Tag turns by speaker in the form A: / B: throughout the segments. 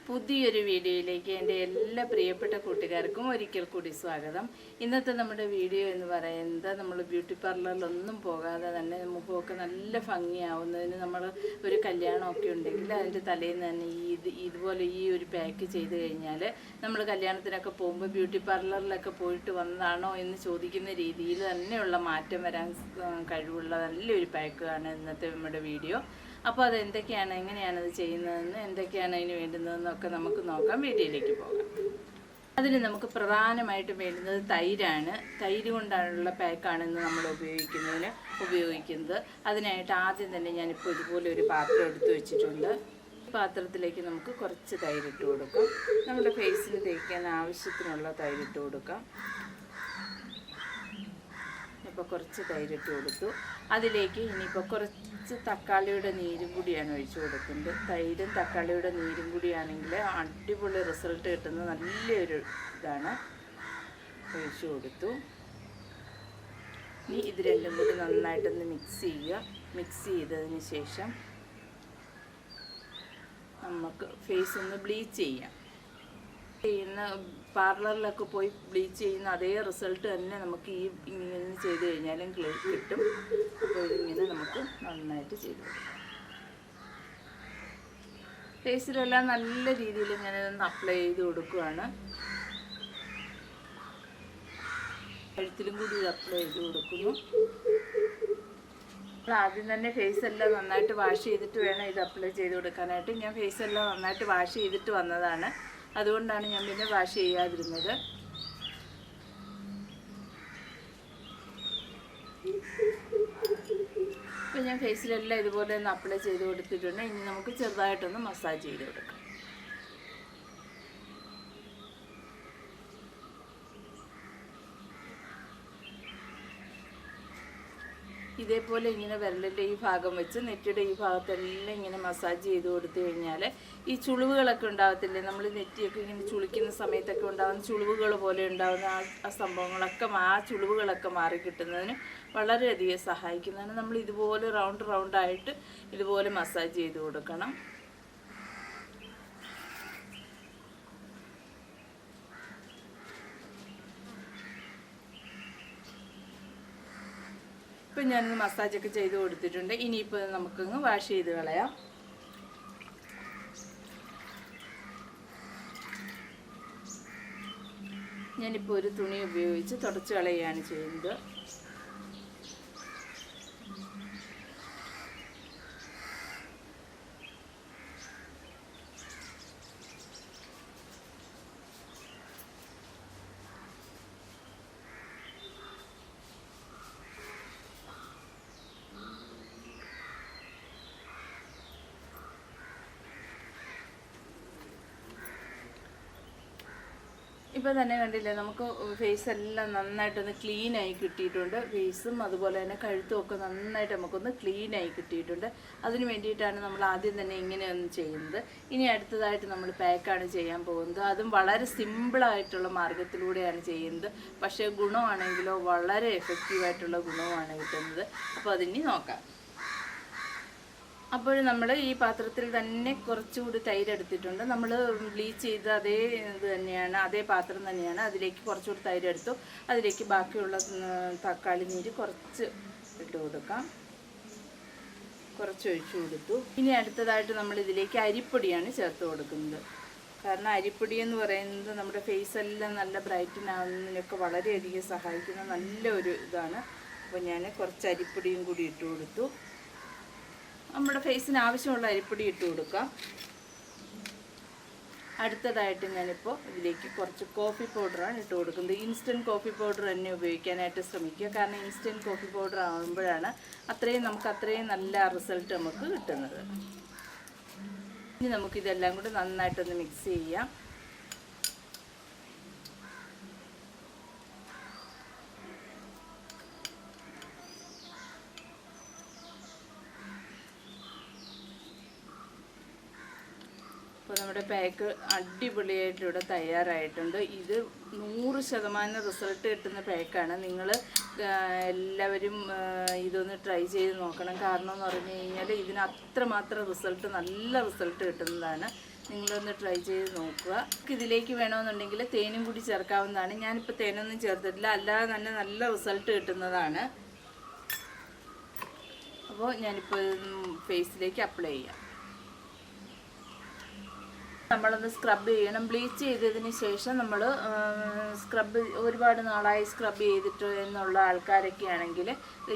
A: പുതിയൊരു വീഡിയോയിലേക്ക് എൻ്റെ എല്ലാ പ്രിയപ്പെട്ട കൂട്ടുകാർക്കും ഒരിക്കൽ കൂടി സ്വാഗതം. ഇന്നത്തെ നമ്മുടെ വീഡിയോ എന്ന് പറയുന്നത് നമ്മൾ ബ്യൂട്ടി പാർലറിലൊന്നും പോകാതെ തന്നെ മുഖമൊക്കെ നല്ല ഭംഗിയാവുന്നതിന് നമ്മൾ ഒരു കല്യാണമൊക്കെ ഉണ്ടെങ്കിൽ അതിൻ്റെ തലേന്ന് തന്നെ ഇതുപോലെ ഈ ഒരു പാക്ക് ചെയ്ത് കഴിഞ്ഞാൽ നമ്മൾ കല്യാണത്തിനൊക്കെ പോകുമ്പോൾ ബ്യൂട്ടി പാർലറിലൊക്കെ പോയിട്ട് വന്നതാണോ എന്ന് ചോദിക്കുന്ന രീതിയിൽ തന്നെയുള്ള മാറ്റം വരാൻ കഴിവുള്ള നല്ലൊരു പാക്കാണ് ഇന്നത്തെ നമ്മുടെ വീഡിയോ. അപ്പോൾ അതെന്തൊക്കെയാണ്, എങ്ങനെയാണത് ചെയ്യുന്നതെന്ന്, എന്തൊക്കെയാണ് അതിന് വേണ്ടുന്നതെന്നൊക്കെ നമുക്ക് നോക്കാം. വീഡിയോയിലേക്ക് പോകാം. അതിന് നമുക്ക് പ്രധാനമായിട്ടും വേണ്ടുന്നത് തൈരാണ്. തൈര് കൊണ്ടുള്ള പാക്കാണ് ഇന്ന് നമ്മൾ ഉപയോഗിക്കുന്നത്. അതിനായിട്ട് ആദ്യം തന്നെ ഞാനിപ്പോൾ ഇതുപോലെ ഒരു പാത്രം എടുത്ത് വെച്ചിട്ടുണ്ട്. പാത്രത്തിലേക്ക് നമുക്ക് കുറച്ച് തൈരിട്ട് കൊടുക്കാം. നമ്മുടെ ഫേസിന് തേക്കാൻ ആവശ്യത്തിനുള്ള തൈരിട്ട് കൊടുക്കാം. ഇപ്പോൾ കുറച്ച് തൈരിട്ട് കൊടുത്തു. അതിലേക്ക് ഇനിയിപ്പോൾ കുറച്ച് തക്കാളിയുടെ നീരും കൂടിയാണ് ഒഴിച്ചു കൊടുക്കുന്നത്. തൈരും തക്കാളിയുടെ നീരും കൂടിയാണെങ്കിൽ അടിപൊളി റിസൾട്ട് കിട്ടുന്ന നല്ലൊരു ഇതാണ്. ഒഴിച്ചു കൊടുത്തു. ഇനി ഇത് രണ്ടും കൂടി നന്നായിട്ടൊന്ന് മിക്സ് ചെയ്യുക. മിക്സ് ചെയ്തതിന് ശേഷം നമുക്ക് ഫേസ് ഒന്ന് ബ്ലീച്ച് ചെയ്യാം. പാർലറിലൊക്കെ പോയി ബ്ലീച്ച് ചെയ്യുന്ന അതേ റിസൾട്ട് തന്നെ നമുക്ക് ഇങ്ങനെ ചെയ്ത് കഴിഞ്ഞാലും കിട്ടും. അപ്പോൾ ഇതിങ്ങനെ നമുക്ക് നന്നായിട്ട് ചെയ്ത് കൊടുക്കാം. ഫേസിലെല്ലാം നല്ല രീതിയിൽ ഞാനിതൊന്ന് അപ്ലൈ ചെയ്ത് കൊടുക്കുകയാണ്. കഴുത്തിലും കൂടി ഇത് അപ്ലൈ ചെയ്ത് കൊടുക്കുന്നു. ആദ്യം തന്നെ ഫേസെല്ലാം നന്നായിട്ട് വാഷ് ചെയ്തിട്ട് വേണം ഇത് അപ്ലൈ ചെയ്ത് കൊടുക്കാനായിട്ട്. ഞാൻ ഫേസെല്ലാം നന്നായിട്ട് വാഷ് ചെയ്തിട്ട് വന്നതാണ്. അതുകൊണ്ടാണ് ഞാൻ പിന്നെ വാഷ് ചെയ്യാതിരുന്നത്. അപ്പോൾ ഞാൻ ഫേസിലെല്ലാം ഇതുപോലെ ഒന്ന് അപ്ലൈ ചെയ്ത് കൊടുത്തിട്ടുണ്ട്. ഇനി നമുക്ക് ചെറുതായിട്ടൊന്ന് മസാജ് ചെയ്ത് കൊടുക്കാം. ഇതേപോലെ ഇങ്ങനെ വിരലിൻ്റെ ഈ ഭാഗം വെച്ച് നെറ്റിയുടെ ഈ ഭാഗത്തെല്ലാം ഇങ്ങനെ മസാജ് ചെയ്ത് കൊടുത്തു കഴിഞ്ഞാൽ ഈ ചുളിവുകളൊക്കെ ഉണ്ടാകത്തില്ലേ, നമ്മൾ നെറ്റിയൊക്കെ ഇങ്ങനെ ചുളിക്കുന്ന സമയത്തൊക്കെ ഉണ്ടാകുന്ന ചുളിവുകൾ പോലെ ഉണ്ടാകുന്ന ആ സംഭവങ്ങളൊക്കെ ആ ചുളിവുകളൊക്കെ മാറി കിട്ടുന്നതിന് വളരെയധികം സഹായിക്കുന്നതാണ്. നമ്മൾ ഇതുപോലെ റൗണ്ടായിട്ട് ഇതുപോലെ മസാജ് ചെയ്ത് കൊടുക്കണം. ഇപ്പം ഞാനൊന്ന് മസാജൊക്കെ ചെയ്ത് കൊടുത്തിട്ടുണ്ട്. ഇനിയിപ്പോൾ നമുക്കങ്ങ് വാഷ് ചെയ്ത് കളയാം. ഞാനിപ്പോൾ ഒരു തുണി ഉപയോഗിച്ച് തുടച്ച് കളയുകയാണ് ചെയ്യുന്നത്. ഇപ്പോൾ തന്നെ കണ്ടില്ലേ, നമുക്ക് ഫേസ് എല്ലാം നന്നായിട്ടൊന്ന് ക്ലീനായി കിട്ടിയിട്ടുണ്ട്. ഫേസും അതുപോലെ തന്നെ കഴുത്തും ഒക്കെ നന്നായിട്ട് നമുക്കൊന്ന് ക്ലീനായി കിട്ടിയിട്ടുണ്ട്. അതിന് വേണ്ടിയിട്ടാണ് നമ്മൾ ആദ്യം തന്നെ ഇങ്ങനെയൊന്ന് ചെയ്യുന്നത്. ഇനി അടുത്തതായിട്ട് നമ്മൾ പാക്കാണ് ചെയ്യാൻ പോകുന്നത്. അതും വളരെ സിമ്പിളായിട്ടുള്ള മാർഗത്തിലൂടെയാണ് ചെയ്യുന്നത്. പക്ഷേ ഗുണമാണെങ്കിലോ വളരെ എഫക്റ്റീവായിട്ടുള്ള ഗുണമാണ് കിട്ടുന്നത്. അപ്പോൾ അതിനി നോക്കാം. അപ്പോൾ നമ്മൾ ഈ പാത്രത്തിൽ തന്നെ കുറച്ചുകൂടി തൈര് എടുത്തിട്ടുണ്ട്. നമ്മൾ ബ്ലീച്ച് ചെയ്ത അതേ ഇത് തന്നെയാണ്, അതേ പാത്രം തന്നെയാണ്. അതിലേക്ക് കുറച്ചുകൂടി തൈര് എടുത്തു. അതിലേക്ക് ബാക്കിയുള്ള തക്കാളി നീര് കുറച്ച് ഇട്ട് കൊടുക്കാം. കുറച്ച് ഒഴിച്ചു കൊടുത്തു. ഇനി അടുത്തതായിട്ട് നമ്മൾ ഇതിലേക്ക് അരിപ്പൊടിയാണ് ചേർത്ത് കൊടുക്കുന്നത്. കാരണം അരിപ്പൊടി എന്ന് പറയുന്നത് നമ്മുടെ ഫേസെല്ലാം നല്ല ബ്രൈറ്റൻ ആവുന്നതിനൊക്കെ വളരെയധികം സഹായിക്കുന്ന നല്ലൊരു ഇതാണ്. അപ്പോൾ ഞാൻ കുറച്ച് അരിപ്പൊടിയും കൂടി ഇട്ട് കൊടുത്തു. നമ്മുടെ ഫേസിന് ആവശ്യമുള്ള അരിപ്പൊടി ഇട്ട് കൊടുക്കാം. അടുത്തതായിട്ട് ഞാനിപ്പോൾ ഇതിലേക്ക് കുറച്ച് കോഫി പൗഡറാണ് ഇട്ട് കൊടുക്കുന്നത്. ഇൻസ്റ്റൻറ്റ് കോഫി പൗഡർ തന്നെ ഉപയോഗിക്കാനായിട്ട് ശ്രമിക്കുക. കാരണം ഇൻസ്റ്റൻറ്റ് കോഫി പൗഡർ ആകുമ്പോഴാണ് നമുക്ക് അത്രയും നല്ല റിസൾട്ട് നമുക്ക് കിട്ടുന്നത്. ഇനി നമുക്കിതെല്ലാം കൂടി നന്നായിട്ടൊന്ന് മിക്സ് ചെയ്യാം. അപ്പോൾ നമ്മുടെ പാക്ക് അടിപൊളിയായിട്ട് ഇവിടെ തയ്യാറായിട്ടുണ്ട്. ഇത് 100% റിസൾട്ട് കിട്ടുന്ന പാക്കാണ്. നിങ്ങൾ എല്ലാവരും ഇതൊന്ന് ട്രൈ ചെയ്ത് നോക്കണം. കാരണം എന്ന് പറഞ്ഞു കഴിഞ്ഞാൽ ഇതിന് അത്രമാത്രം നല്ല റിസൾട്ട് കിട്ടുന്നതാണ്. നിങ്ങളൊന്ന് ട്രൈ ചെയ്ത് നോക്കുക. ഇതിലേക്ക് വേണമെന്നുണ്ടെങ്കിൽ തേനും കൂടി ചേർക്കാവുന്നതാണ്. ഞാനിപ്പോൾ തേനൊന്നും ചേർത്തിട്ടില്ല, അല്ലാതെ തന്നെ നല്ല റിസൾട്ട് കിട്ടുന്നതാണ്. അപ്പോൾ ഞാനിപ്പോൾ ഫേസിലേക്ക് അപ്ലൈ ചെയ്യാം. നമ്മളൊന്ന് സ്ക്രബ് ചെയ്യണം. ബ്ലീച്ച് ചെയ്തതിന് ശേഷം നമ്മൾ ഒരുപാട് നാളായി സ്ക്രബ് ചെയ്തിട്ട് എന്നുള്ള ആൾക്കാരൊക്കെ ആണെങ്കിൽ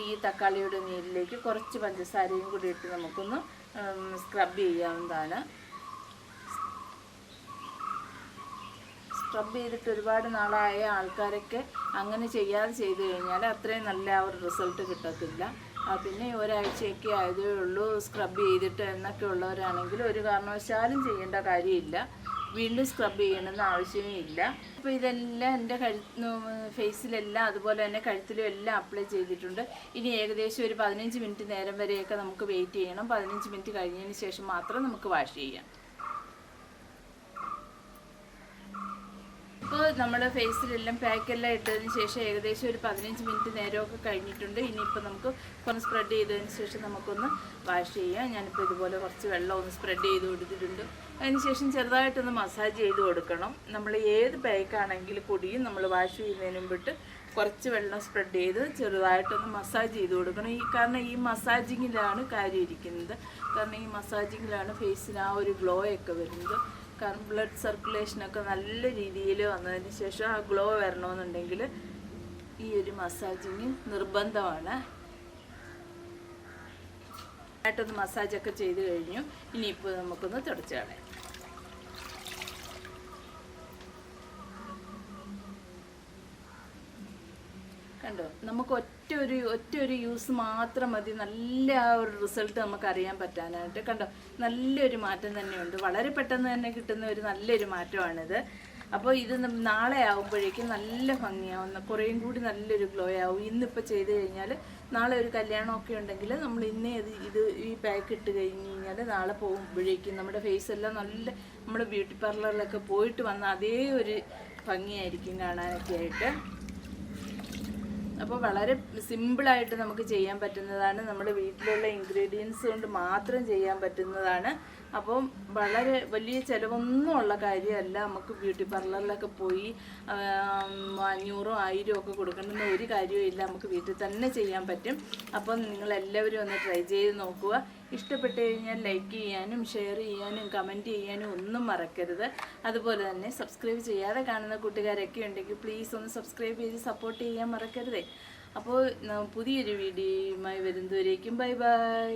A: ഈ തക്കാളിയുടെ നീരിലേക്ക് കുറച്ച് പഞ്ചസാരയും കൂടി ഇട്ട് നമുക്കൊന്ന് സ്ക്രബ് ചെയ്യാവുന്നതാണ്. സ്ക്രബ് ചെയ്തിട്ട് ഒരുപാട് നാളായ ആൾക്കാരൊക്കെ അങ്ങനെ ചെയ്യാതെ ചെയ്ത് കഴിഞ്ഞാൽ അത്രയും നല്ല ആ ഒരു റിസൾട്ട് കിട്ടത്തില്ല. പിന്നെ ഒരാഴ്ചയൊക്കെ ആയതേ ഉള്ളൂ സ്ക്രബ് ചെയ്തിട്ട് എന്നൊക്കെ ഉള്ളവരാണെങ്കിൽ ഒരു കാരണവശാലും ചെയ്യേണ്ട കാര്യമില്ല. വീണ്ടും സ്ക്രബ് ചെയ്യണമെന്ന് ആവശ്യമേ ഇല്ല. അപ്പോൾ ഇതെല്ലാം എൻ്റെ ഫേസിലെല്ലാം അതുപോലെ തന്നെ കഴുത്തിലും എല്ലാം അപ്ലൈ ചെയ്തിട്ടുണ്ട്. ഇനി ഏകദേശം ഒരു 15 മിനിറ്റ് നേരം വരെയൊക്കെ നമുക്ക് വെയിറ്റ് ചെയ്യണം. 15 മിനിറ്റ് കഴിഞ്ഞതിന് ശേഷം മാത്രം നമുക്ക് വാഷ് ചെയ്യാം. ഇപ്പോൾ നമ്മൾ ഫേസിലെല്ലാം പാക്കെല്ലാം ഇട്ടതിന് ശേഷം ഏകദേശം ഒരു 15 മിനിറ്റ് നേരമൊക്കെ കഴിഞ്ഞിട്ടുണ്ട്. ഇനിയിപ്പോൾ നമുക്ക് ഒന്ന് സ്പ്രെഡ് ചെയ്തതിന് ശേഷം നമുക്കൊന്ന് വാഷ് ചെയ്യാം. ഞാനിപ്പോൾ ഇതുപോലെ കുറച്ച് വെള്ളം ഒന്ന് സ്പ്രെഡ് ചെയ്ത് കൊടുത്തിട്ടുണ്ട്. അതിന് ശേഷം ചെറുതായിട്ടൊന്ന് മസാജ് ചെയ്ത് കൊടുക്കണം. നമ്മൾ ഏത് പാക്കാണെങ്കിൽ കൂടിയും നമ്മൾ വാഷ് ചെയ്യുന്നതിന് മുമ്പിട്ട് കുറച്ച് വെള്ളം സ്പ്രെഡ് ചെയ്ത് ചെറുതായിട്ടൊന്ന് മസാജ് ചെയ്ത് കൊടുക്കണം. കാരണം ഈ മസാജിങ്ങിലാണ് കാര്യം ഇരിക്കുന്നത്. കാരണം ഈ മസാജിങ്ങിലാണ് ഫേസിന് ആ ഒരു ഗ്ലോ ഒക്കെ വരുന്നത്. കാരണം ബ്ലഡ് സർക്കുലേഷനൊക്കെ നല്ല രീതിയിൽ വന്നതിന് ശേഷം ആ ഗ്ലോ വരണമെന്നുണ്ടെങ്കിൽ ഈ ഒരു മസാജിങ് നിർബന്ധമാണ്. ആയിട്ടൊന്ന് മസാജൊക്കെ ചെയ്ത് കഴിഞ്ഞു. ഇനിയിപ്പോൾ നമുക്കൊന്ന് തുടച്ച് കളയാം. കണ്ടോ, നമുക്ക് ഒറ്റ ഒരു യൂസ് മാത്രം മതി നല്ല ആ ഒരു റിസൾട്ട് നമുക്ക് അറിയാൻ പറ്റാനായിട്ട്. കണ്ടോ, നല്ലൊരു മാറ്റം തന്നെയുണ്ട്. വളരെ പെട്ടെന്ന് തന്നെ കിട്ടുന്ന ഒരു നല്ലൊരു മാറ്റമാണിത്. അപ്പോൾ ഇത് നാളെ ആകുമ്പോഴേക്കും നല്ല ഭംഗിയാവുന്ന കുറേയും കൂടി നല്ലൊരു ഗ്ലോ ആവും. ഇന്നിപ്പോൾ ചെയ്ത് കഴിഞ്ഞാൽ നാളെ ഒരു കല്യാണമൊക്കെ ഉണ്ടെങ്കിൽ നമ്മൾ ഇന്നേ ഈ പാക്ക് ഇട്ട് കഴിഞ്ഞ് കഴിഞ്ഞാൽ നാളെ പോകുമ്പോഴേക്കും നമ്മുടെ ഫേസെല്ലാം നല്ല നമ്മൾ ബ്യൂട്ടി പാർലറിലൊക്കെ പോയിട്ട് വന്ന അതേ ഒരു ഭംഗിയായിരിക്കും കാണാനൊക്കെ ആയിട്ട്. അപ്പോൾ വളരെ സിമ്പിളായിട്ട് നമുക്ക് ചെയ്യാൻ പറ്റുന്നതാണ്. നമ്മുടെ വീട്ടിലുള്ള ഇൻഗ്രീഡിയൻസ് കൊണ്ട് മാത്രം ചെയ്യാൻ പറ്റുന്നതാണ്. അപ്പം വളരെ വലിയ ചിലവൊന്നും ഉള്ള കാര്യമല്ല. നമുക്ക് ബ്യൂട്ടി പാർലറിലൊക്കെ പോയി 500 1000 ഒക്കെ കൊടുക്കണമെന്ന് ഒരു കാര്യവും ഇല്ല. നമുക്ക് വീട്ടിൽ തന്നെ ചെയ്യാൻ പറ്റും. അപ്പം നിങ്ങളെല്ലാവരും ഒന്ന് ട്രൈ ചെയ്ത് നോക്കുക. ഇഷ്ടപ്പെട്ട് കഴിഞ്ഞാൽ ലൈക്ക് ചെയ്യാനും ഷെയർ ചെയ്യാനും കമൻറ്റ് ചെയ്യാനും ഒന്നും മറക്കരുത്. അതുപോലെ തന്നെ സബ്സ്ക്രൈബ് ചെയ്യാതെ കാണുന്ന കൂട്ടുകാരൊക്കെ ഉണ്ടെങ്കിൽ പ്ലീസ് ഒന്ന് സബ്സ്ക്രൈബ് ചെയ്ത് സപ്പോർട്ട് ചെയ്യാൻ മറക്കരുതേ. അപ്പോൾ പുതിയൊരു വീഡിയോയുമായി വരുന്നതുവരേക്കും ബൈ ബൈ.